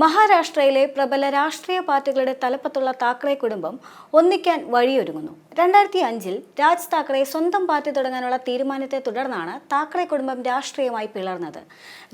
മഹാരാഷ്ട്രയിലെ പ്രബല രാഷ്ട്രീയ പാർട്ടികളുടെ തലപ്പത്തുള്ള താക്കറെ കുടുംബം ഒന്നിക്കാൻ വഴിയൊരുങ്ങുന്നു. 2005-ൽ രാജ് താക്കറെ സ്വന്തം പാർട്ടി തുടങ്ങാനുള്ള തീരുമാനത്തെ തുടർന്നാണ് താക്കറെ കുടുംബം രാഷ്ട്രീയമായി പിളർന്നത്.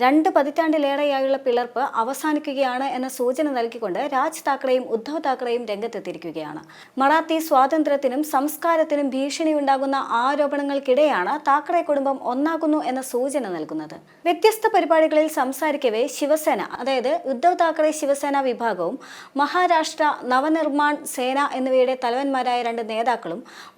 2 പതിറ്റാണ്ടിലേറെയായുള്ള പിളർപ്പ് അവസാനിക്കുകയാണ് എന്ന സൂചന നൽകിക്കൊണ്ട് രാജ് താക്കറെയും ഉദ്ധവ് താക്കറെയും രംഗത്തെത്തിയിരിക്കുകയാണ്. മറാത്തി സ്വാതന്ത്ര്യത്തിനും സംസ്കാരത്തിനും ഭീഷണിയുണ്ടാകുന്ന ആരോപണങ്ങൾക്കിടെയാണ് താക്കറെ കുടുംബം ഒന്നാകുന്നു എന്ന സൂചന നൽകുന്നത്. വ്യത്യസ്ത പരിപാടികളിൽ സംസാരിക്കവേ ശിവസേന, അതായത് ഉദ്ധവ് താക്കറെ ശിവസേന വിഭാഗവും മഹാരാഷ്ട്ര നവനിർമ്മാൺ സേന എന്നിവയുടെ തലവന്മാരായ 2 നേതാക്കളും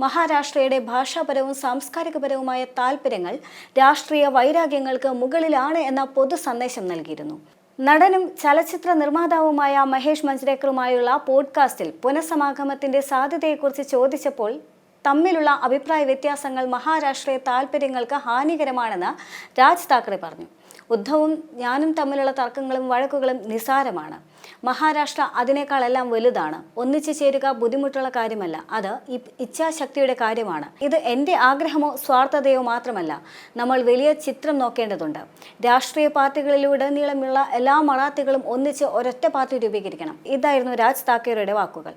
മഹാരാഷ്ട്രയുടെ ഭാഷാപരവും സാംസ്കാരികപരവുമായ താൽപര്യങ്ങൾ രാഷ്ട്രീയ വൈരാഗ്യങ്ങൾക്ക് മുകളിലാണ് എന്ന പൊതു സന്ദേശം നൽകിയിരുന്നു. നടനും ചലച്ചിത്ര നിർമ്മാതാവുമായ മഹേഷ് മഞ്ജ്രേക്കറുമായുള്ള പോഡ്കാസ്റ്റിൽ പുനഃസമാഗമത്തിന്റെ സാധ്യതയെക്കുറിച്ച് ചോദിച്ചപ്പോൾ തമ്മിലുള്ള അഭിപ്രായ വ്യത്യാസങ്ങൾ മഹാരാഷ്ട്രീയ താൽപര്യങ്ങൾക്ക് ഹാനികരമാണെന്ന് രാജ് താക്കറെ പറഞ്ഞു. ഉദ്ധവും ഞാനും തമ്മിലുള്ള തർക്കങ്ങളും വഴക്കുകളും നിസാരമാണ്. മഹാരാഷ്ട്ര അതിനേക്കാളെല്ലാം വലുതാണ്. ഒന്നിച്ചു ചേരുക ബുദ്ധിമുട്ടുള്ള കാര്യമല്ല, അത് ഇച്ഛാശക്തിയുടെ കാര്യമാണ്. ഇത് എൻ്റെ ആഗ്രഹമോ സ്വാർത്ഥതയോ മാത്രമല്ല. നമ്മൾ വലിയ ചിത്രം നോക്കേണ്ടതുണ്ട്. രാഷ്ട്രീയ പാർട്ടികളിലുടനീളമുള്ള എല്ലാ മറാത്തികളും ഒന്നിച്ച് ഒരൊറ്റ പാർട്ടി രൂപീകരിക്കണം. ഇതായിരുന്നു രാജ് താക്കറെയുടെ വാക്കുകൾ.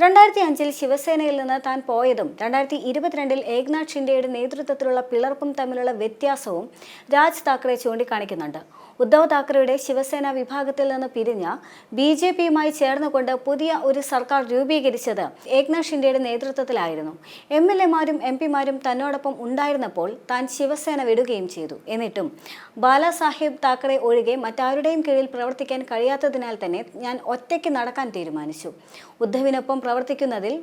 2005-ൽ ശിവസേനയിൽ നിന്ന് താൻ പോയതും 2022-ൽ ഏക്നാഥ് ഷിൻഡെയുടെ നേതൃത്വത്തിലുള്ള പിളർപ്പും തമ്മിലുള്ള വ്യത്യാസവും രാജ് താക്കറെ ചൂണ്ടിക്കാണിക്കുന്നുണ്ട്. ഉദ്ധവ് താക്കറെയുടെ ശിവസേന വിഭാഗത്തിൽ നിന്ന് പിരിഞ്ഞ BJPയുമായി ചേർന്നുകൊണ്ട് പുതിയ ഒരു സർക്കാർ രൂപീകരിച്ചത് ഏക്നാഥ് ഷിൻഡെയുടെ നേതൃത്വത്തിലായിരുന്നു. MLAമാരും MPമാരും തന്നോടൊപ്പം ഉണ്ടായിരുന്നപ്പോൾ താൻ ശിവസേന വിടുകയും ചെയ്തു. എന്നിട്ടും ബാലാസാഹിബ് താക്കറെ ഒഴികെ മറ്റാരുടെയും കീഴിൽ പ്രവർത്തിക്കാൻ കഴിയാത്തതിനാൽ തന്നെ ഞാൻ ഒറ്റയ്ക്ക് നടക്കാൻ തീരുമാനിച്ചു. ഉദ്ധവിനൊപ്പം പ്രവർത്തിക്കുന്നതിൽ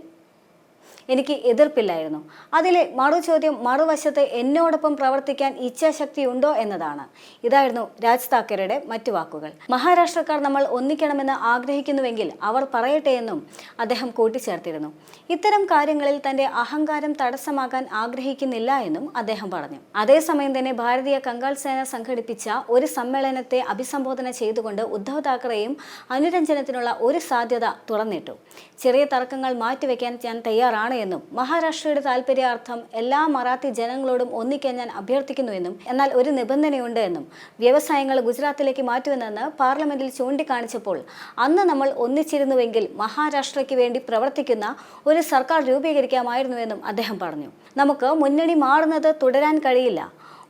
എനിക്ക് എതിർപ്പില്ലായിരുന്നു. അതിലെ മറുചോദ്യം മറുവശത്ത് എന്നോടൊപ്പം പ്രവർത്തിക്കാൻ ഇച്ഛാശക്തി ഉണ്ടോ എന്നതാണ്. ഇതായിരുന്നു രാജ് താക്കറെയുടെ മറ്റു വാക്കുകൾ. മഹാരാഷ്ട്രക്കാർ നമ്മൾ ഒന്നിക്കണമെന്ന് ആഗ്രഹിക്കുന്നുവെങ്കിൽ അവർ പറയട്ടെ എന്നും അദ്ദേഹം കൂട്ടിച്ചേർത്തിരുന്നു. ഇത്തരം കാര്യങ്ങളിൽ തന്റെ അഹങ്കാരം തടസ്സമാകാൻ ആഗ്രഹിക്കുന്നില്ല എന്നും അദ്ദേഹം പറഞ്ഞു. അതേസമയം തന്നെ ഭാരതീയ കങ്കാൾ സേന സംഘടിപ്പിച്ച ഒരു സമ്മേളനത്തെ അഭിസംബോധന ചെയ്തുകൊണ്ട് ഉദ്ധവ് താക്കറെയും അനുരഞ്ജനത്തിനുള്ള ഒരു സാധ്യത തുറന്നിട്ടു. ചെറിയ തർക്കങ്ങൾ മാറ്റിവെക്കാൻ ഞാൻ തയ്യാറാണ് എന്നും മഹാരാഷ്ട്രയുടെ താൽപര്യാർത്ഥം എല്ലാ മറാത്തി ജനങ്ങളോടും ഒന്നിക്കാൻ ഞാൻ അഭ്യർത്ഥിക്കുന്നുവെന്നും, എന്നാൽ ഒരു നിബന്ധനയുണ്ട് എന്നും, വ്യവസായങ്ങൾ ഗുജറാത്തിലേക്ക് മാറ്റുമെന്ന് പാർലമെന്റിൽ ചൂണ്ടിക്കാണിച്ചപ്പോൾ അന്ന് നമ്മൾ ഒന്നിച്ചിരുന്നുവെങ്കിൽ മഹാരാഷ്ട്രയ്ക്ക് വേണ്ടി പ്രവർത്തിക്കുന്ന ഒരു സർക്കാർ രൂപീകരിക്കാമായിരുന്നുവെന്നും അദ്ദേഹം പറഞ്ഞു. നമുക്ക് മുന്നണി മാറുന്നത് തുടരാൻ കഴിയില്ല.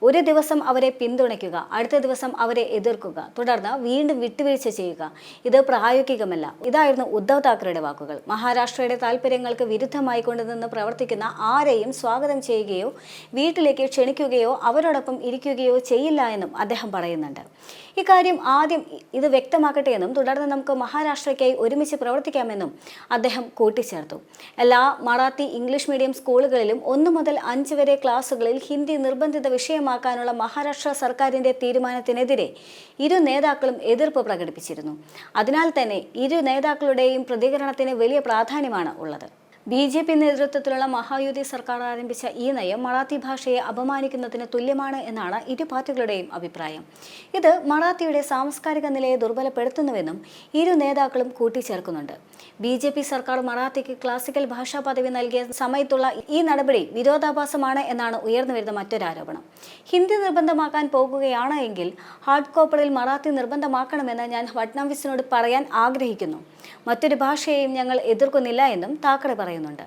ഒരു ദിവസം അവരെ പിന്തുണയ്ക്കുക, അടുത്ത ദിവസം അവരെ എതിർക്കുക, തുടർന്ന് വീണ്ടും വിട്ടുവീഴ്ച ചെയ്യുക. ഇത് പ്രായോഗികമല്ല. ഇതായിരുന്നു ഉദ്ധവ് താക്കറെയുടെ വാക്കുകൾ. മഹാരാഷ്ട്രയുടെ താൽപര്യങ്ങൾക്ക് വിരുദ്ധമായി കൊണ്ടുനിന്ന് പ്രവർത്തിക്കുന്ന ആരെയും സ്വാഗതം ചെയ്യുകയോ വീട്ടിലേക്ക് ക്ഷണിക്കുകയോ അവരോടൊപ്പം ഇരിക്കുകയോ ചെയ്യില്ല എന്നും അദ്ദേഹം പറയുന്നുണ്ട്. ഇക്കാര്യം ആദ്യം ഇത് വ്യക്തമാക്കട്ടെ എന്നും തുടർന്ന് നമുക്ക് മഹാരാഷ്ട്രയ്ക്കായി ഒരുമിച്ച് പ്രവർത്തിക്കാമെന്നും അദ്ദേഹം കൂട്ടിച്ചേർത്തു. എല്ലാ മറാത്തി ഇംഗ്ലീഷ് മീഡിയം സ്കൂളുകളിലും 1 മുതൽ 5 വരെ ക്ലാസുകളിൽ ഹിന്ദി നിർബന്ധിത വിഷയമാക്കാനുള്ള മഹാരാഷ്ട്ര സർക്കാരിന്റെ തീരുമാനത്തിനെതിരെ ഇരു നേതാക്കളും എതിർപ്പ് പ്രകടിപ്പിച്ചിരുന്നു. അതിനാൽ തന്നെ ഇരു നേതാക്കളുടെയും പ്രതികരണത്തിന് വലിയ പ്രാധാന്യമാണ് ഉള്ളത്. BJP നേതൃത്വത്തിലുള്ള മഹായുതി സർക്കാർ ആരംഭിച്ച ഈ നയം മറാത്തി ഭാഷയെ അപമാനിക്കുന്നതിന് തുല്യമാണ് എന്നാണ് ഇരു പാർട്ടികളുടെയും അഭിപ്രായം. ഇത് മറാത്തിയുടെ സാംസ്കാരിക നിലയെ ദുർബലപ്പെടുത്തുന്നുവെന്നും ഇരു നേതാക്കളും കൂട്ടിച്ചേർക്കുന്നുണ്ട്. BJP സർക്കാർ മറാത്തിക്ക് ക്ലാസിക്കൽ ഭാഷാ പദവി നൽകിയ സമയത്തുള്ള ഈ നടപടി വിരോധാഭാസമാണ് എന്നാണ് ഉയർന്നുവരുന്ന മറ്റൊരാരോപണം. ഹിന്ദി നിർബന്ധമാക്കാൻ പോകുകയാണ് എങ്കിൽ ഹാർഡ് കോപ്പറിൽ മറാത്തി നിർബന്ധമാക്കണമെന്ന് ഞാൻ ഫഡ്നാവിസിനോട് പറയാൻ ആഗ്രഹിക്കുന്നു. മറ്റൊരു ഭാഷയെയും ഞങ്ങൾ എതിർക്കുന്നില്ല എന്നും താക്കറെ പറയുന്നുണ്ട്.